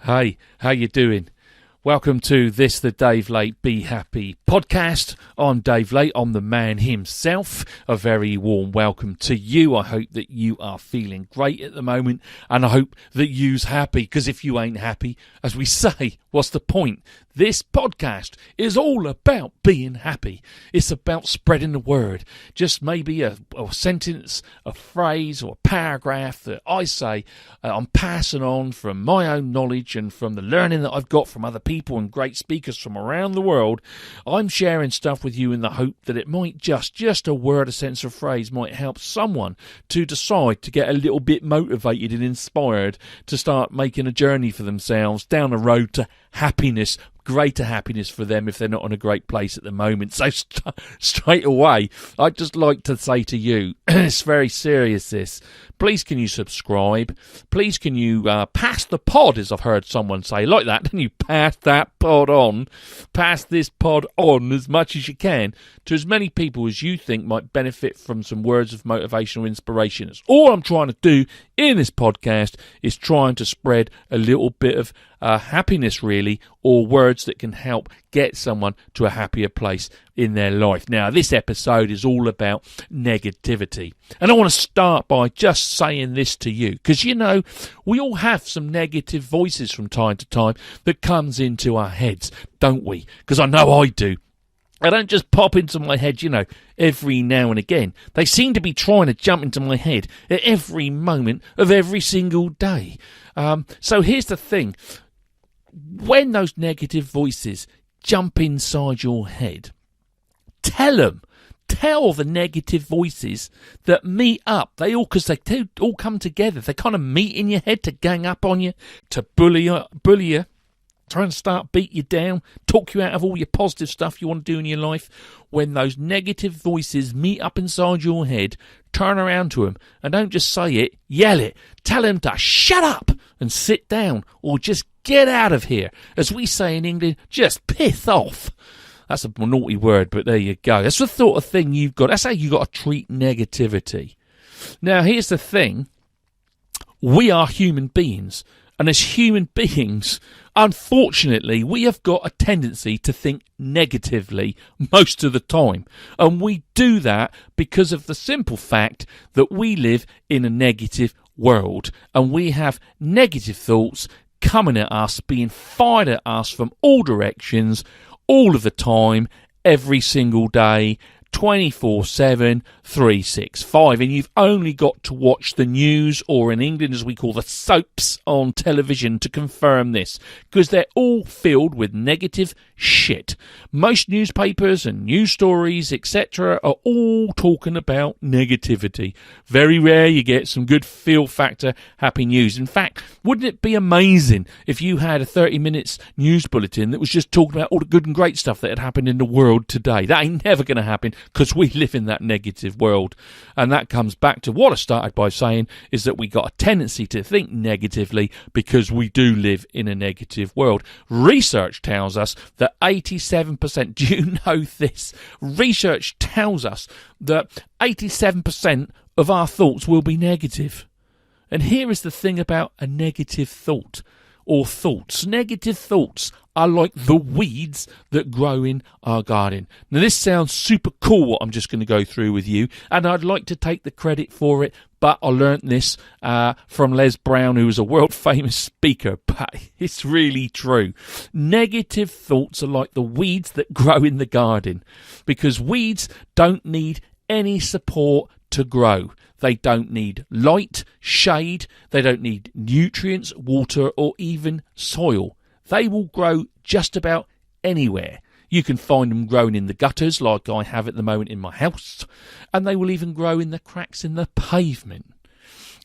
Hey, how you doing? Welcome to this, the Dave Laight BE HAPPY podcast. I'm Dave Laight, I'm the man himself. A very warm welcome to you. I hope that you are feeling great at the moment, and I hope that you's happy, because if you ain't happy, as we say, what's the point? This podcast is all about being happy. It's about spreading the word. Just maybe a sentence, a phrase, or a paragraph that I say I'm passing on from my own knowledge and from the learning that I've got from other people and great speakers from around the world. I'm sharing stuff with you in the hope that it might just a word, a sentence, or phrase might help someone to decide to get a little bit motivated and inspired to start making a journey for themselves down the road to happiness, greater happiness for them if they're not in a great place at the moment. So straight away, I'd just like to say to you, it's very serious this. Please can you subscribe? Please can you pass the pod, as I've heard someone say, like that. Can you pass that pod on? Pass this pod on as much as you can to as many people as you think might benefit from some words of motivation or inspiration. That's all I'm trying to do in this podcast, is trying to spread a little bit of happiness, really, or words that can help get someone to a happier place in their life. Now, this episode is all about negativity. And I want to start by just saying this to you, because, you know, we all have some negative voices from time to time that comes into our heads, don't we? Because I know I do. I don't just pop into my head, you know, every now and again. They seem to be trying to jump into my head at every moment of every single day. So here's the thing. When those negative voices jump inside your head, tell the negative voices that meet up. Because they all come together. They kind of meet in your head to gang up on you, to bully you, trying to start beat you down, talk you out of all your positive stuff you want to do in your life. When those negative voices meet up inside your head, turn around to them and don't just say it, yell it. Tell them to shut up and sit down, or just get out of here. As we say in England, just piss off. That's a naughty word, but there you go. That's the sort of thing you've got. That's how you've got to treat negativity. Now, here's the thing. We are human beings. And as human beings, unfortunately, we have got a tendency to think negatively most of the time. And we do that because of the simple fact that we live in a negative world. And we have negative thoughts coming at us, being fired at us from all directions, all of the time, every single day, 24/7, 365, and you've only got to watch the news, or in England as we call the soaps on television, to confirm this, because they're all filled with negative shit. Most newspapers and news stories, etc., are all talking about negativity. Very rare you get some good feel factor happy news. In fact, wouldn't it be amazing if you had a 30 minutes news bulletin that was just talking about all the good and great stuff that had happened in the world today? That ain't never going to happen, because we live in that negative world. And that comes back to what I started by saying, is that we got a tendency to think negatively because we do live in a negative world. Research tells us that 87%, do you know this? Research tells us that 87% of our thoughts will be negative. And here is the thing about a negative thought, or thoughts. Negative thoughts are like the weeds that grow in our garden. Now, this sounds super cool, what I'm just going to go through with you, and I'd like to take the credit for it, but I learnt this from Les Brown, who was a world-famous speaker, but it's really true. Negative thoughts are like the weeds that grow in the garden, because weeds don't need any support to grow. They don't need light, shade, they don't need nutrients, water, or even soil. They will grow just about anywhere. You can find them growing in the gutters, like I have at the moment in my house, and they will even grow in the cracks in the pavement.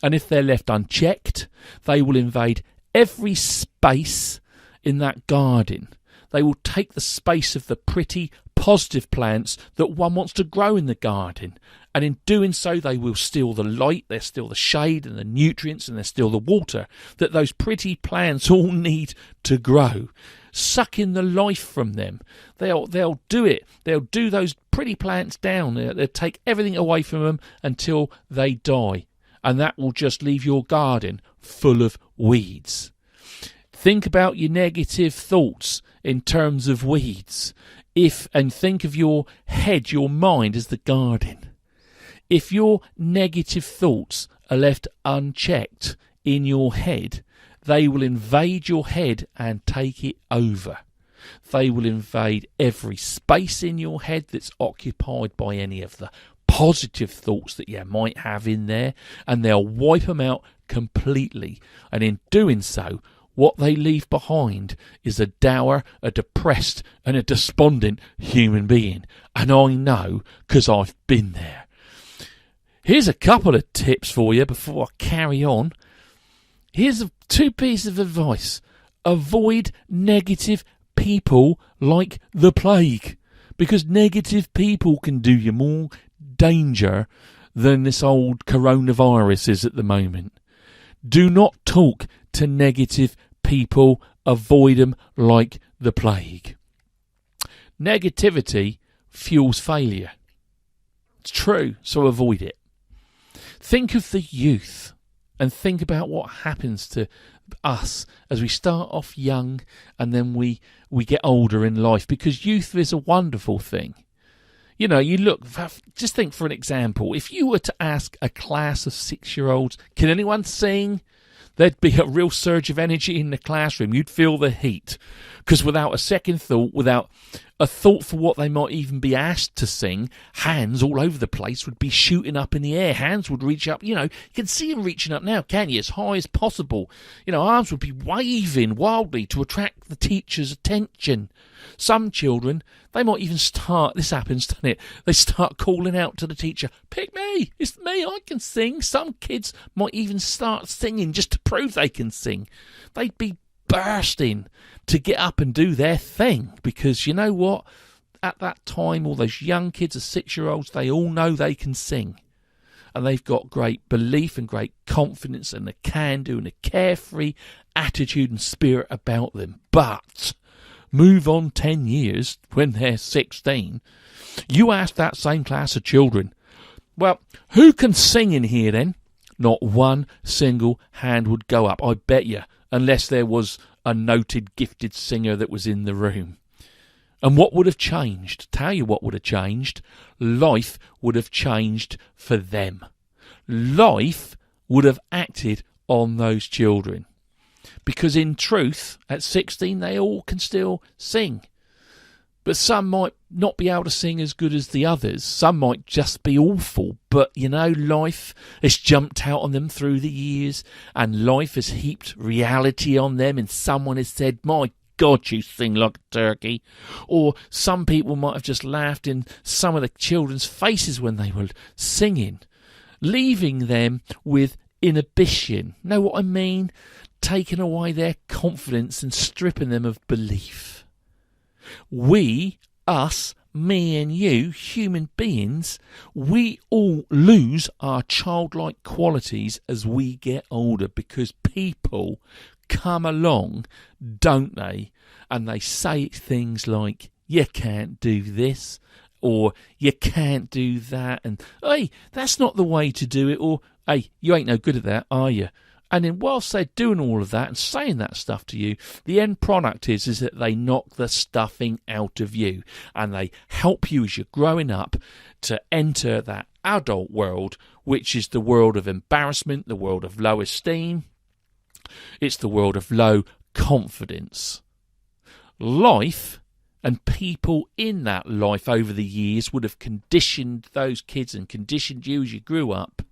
And if they're left unchecked, they will invade every space in that garden. They will take the space of the pretty, positive plants that one wants to grow in the garden. And in doing so, they will steal the light, they'll steal the shade and the nutrients, and they'll steal the water that those pretty plants all need to grow. Sucking the life from them. They'll do it. They'll do those pretty plants down. They'll take everything away from them until they die. And that will just leave your garden full of weeds. Think about your negative thoughts in terms of weeds. And think of your head, your mind, as the garden. If your negative thoughts are left unchecked in your head, they will invade your head and take it over. They will invade every space in your head that's occupied by any of the positive thoughts that you might have in there, and they'll wipe them out completely. And in doing so, what they leave behind is a dour, a depressed, and a despondent human being. And I know, because I've been there. Here's a couple of tips for you before I carry on. Here's two pieces of advice. Avoid negative people like the plague, because negative people can do you more danger than this old coronavirus is at the moment. Do not talk to negative people. Avoid them like the plague. Negativity fuels failure. It's true, so avoid it. Think of the youth and think about what happens to us as we start off young and then we get older in life, because youth is a wonderful thing. You know, just think for an example, if you were to ask a class of 6-year-olds, can anyone sing? There'd be a real surge of energy in the classroom. You'd feel the heat, because without a second thought, without a thought for what they might even be asked to sing, hands all over the place would be shooting up in the air. Hands would reach up. You know, you can see them reaching up now, can't you? As high as possible. You know, arms would be waving wildly to attract the teacher's attention. Some children, they might even start, this happens, doesn't it? They start calling out to the teacher, pick me, it's me, I can sing. Some kids might even start singing just to prove they can sing. They'd be bursting to get up and do their thing, because you know what? At that time, all those young kids, the 6-year-olds, they all know they can sing. And they've got great belief and great confidence and a can-do and a carefree attitude and spirit about them. But move on 10 years, when they're 16, you ask that same class of children, well, who can sing in here then? Not one single hand would go up, I bet you, unless there was a noted gifted singer that was in the room. And what would have changed? Tell you what would have changed. Life would have changed for them. Life would have acted on those children. Because in truth, at 16, they all can still sing. But some might not be able to sing as good as the others. Some might just be awful. But, you know, life has jumped out on them through the years, and life has heaped reality on them, and someone has said, my God, you sing like a turkey. Or some people might have just laughed in some of the children's faces when they were singing, leaving them with inhibition. Know what I mean? Taking away their confidence and stripping them of belief. We, us, me and you, human beings, we all lose our childlike qualities as we get older, because people come along, don't they? And they say things like, you can't do this, or you can't do that, and hey, that's not the way to do it, or hey, you ain't no good at that, are you? And then whilst they're doing all of that and saying that stuff to you, the end product is that they knock the stuffing out of you, and they help you as you're growing up to enter that adult world, which is the world of embarrassment, the world of low esteem. It's the world of low confidence. Life and people in that life over the years would have conditioned those kids and conditioned you as you grew up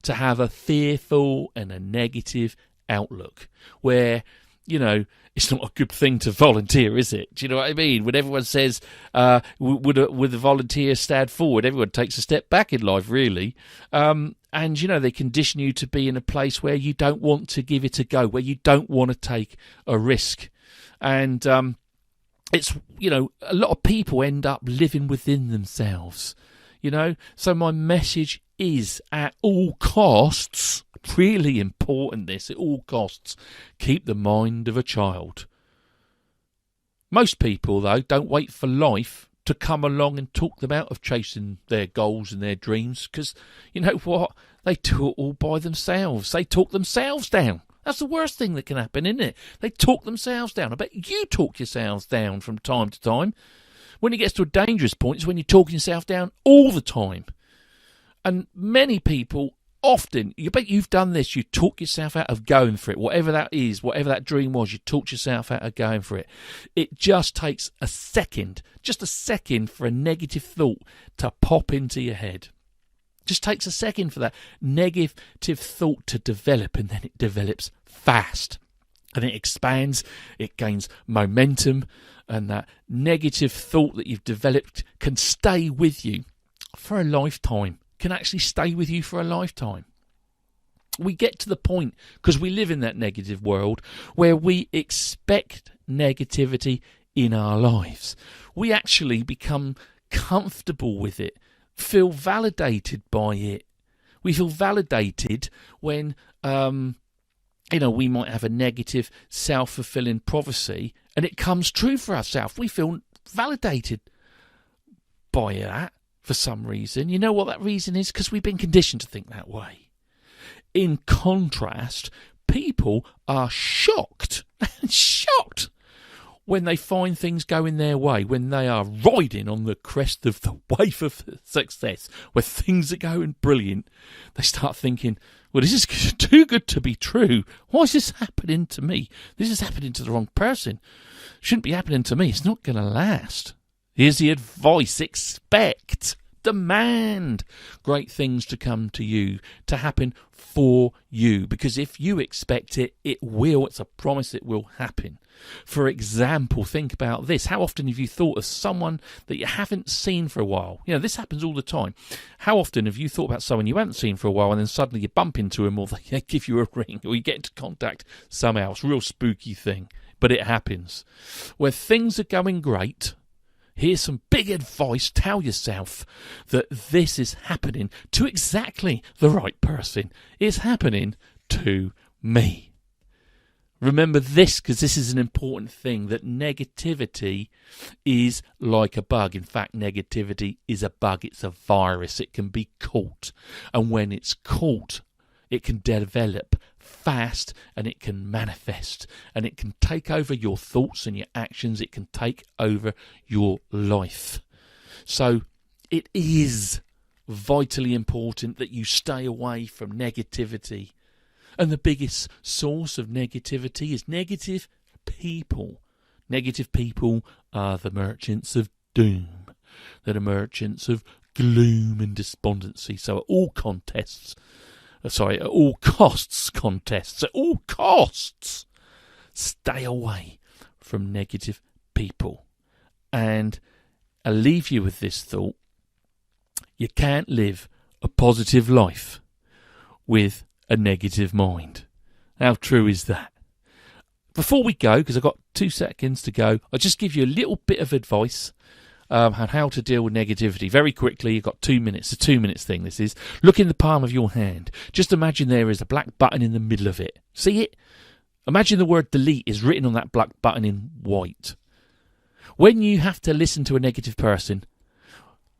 to have a fearful and a negative outlook, where, you know, it's not a good thing to volunteer, is it? Do you know what I mean? When everyone says, would the volunteer stand forward, everyone takes a step back in life, really. And, you know, they condition you to be in a place where you don't want to give it a go, where you don't want to take a risk. And it's, you know, a lot of people end up living within themselves, you know. So my message is, at all costs, really important this, at all costs, keep the mind of a child. Most people, though, don't wait for life to come along and talk them out of chasing their goals and their dreams, because, you know what, they do it all by themselves. They talk themselves down. That's the worst thing that can happen, isn't it? They talk themselves down. I bet you talk yourselves down from time to time. When it gets to a dangerous point, it's when you're talking yourself down all the time. And many people often, you bet you've done this, you talk yourself out of going for it. Whatever that is, whatever that dream was, you talk yourself out of going for it. It just takes a second for a negative thought to pop into your head. Just takes a second for that negative thought to develop, and then it develops fast. And it expands, it gains momentum, and that negative thought that you've developed can stay with you for a lifetime. Can actually stay with you for a lifetime. We get to the point, because we live in that negative world, where we expect negativity in our lives. We actually become comfortable with it, feel validated by it. We feel validated when, we might have a negative self-fulfilling prophecy and it comes true for ourselves. We feel validated by that. For some reason. You know what that reason is? Because we've been conditioned to think that way. In contrast, people are shocked when they find things going their way, when they are riding on the crest of the wave of success, where things are going brilliant. They start thinking, well, this is too good to be true. Why is this happening to me? This is happening to the wrong person. Shouldn't be happening to me. It's not going to last. Here's the advice. Expect, demand great things to come to you, to happen for you. Because if you expect it, it will. It's a promise, it will happen. For example, think about this. How often have you thought of someone that you haven't seen for a while? You know, this happens all the time. How often have you thought about someone you haven't seen for a while and then suddenly you bump into them, or they give you a ring, or you get into contact somehow? It's a real spooky thing, but it happens. Where things are going great, here's some big advice. Tell yourself that this is happening to exactly the right person. It's happening to me. Remember this, because this is an important thing, that negativity is like a bug. In fact, negativity is a bug. It's a virus. It can be caught. And when it's caught, it can develop fast, and it can manifest, and it can take over your thoughts and your actions. It can take over your life. So it is vitally important that you stay away from negativity. And the biggest source of negativity is negative people. Negative people are the merchants of doom. They're the merchants of gloom and despondency. So at all costs, stay away from negative people. And I'll leave you with this thought. You can't live a positive life with a negative mind. How true is that? Before we go, because I've got 2 seconds to go, I'll just give you a little bit of advice on how to deal with negativity. Very quickly, you've got 2 minutes. It's a 2 minutes thing, this is. Look in the palm of your hand. Just imagine there is a black button in the middle of it. See it? Imagine the word delete is written on that black button in white. When you have to listen to a negative person,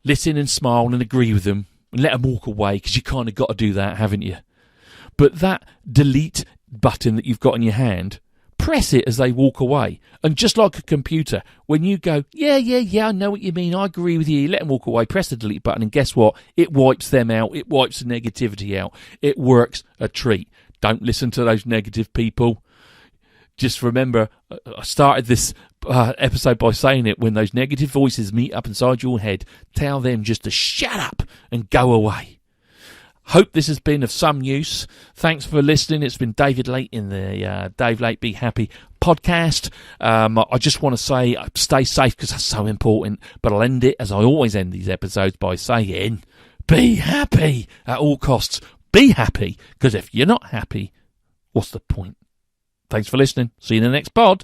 listen and smile and agree with them and let them walk away, because you kind of got to do that, haven't you? But that delete button that you've got in your hand, press it as they walk away. And just like a computer, when you go, yeah, I know what you mean, I agree with you, let them walk away, press the delete button, and guess what? It wipes them out. It wipes the negativity out. It works a treat. Don't listen to those negative people. Just remember, I started this episode by saying it, when those negative voices meet up inside your head, tell them just to shut up and go away. Hope this has been of some use. Thanks for listening. It's been David Laight in the Dave Laight Be Happy podcast. I just want to say stay safe, because that's so important. But I'll end it, as I always end these episodes, by saying be happy at all costs. Be happy, because if you're not happy, what's the point? Thanks for listening. See you in the next pod.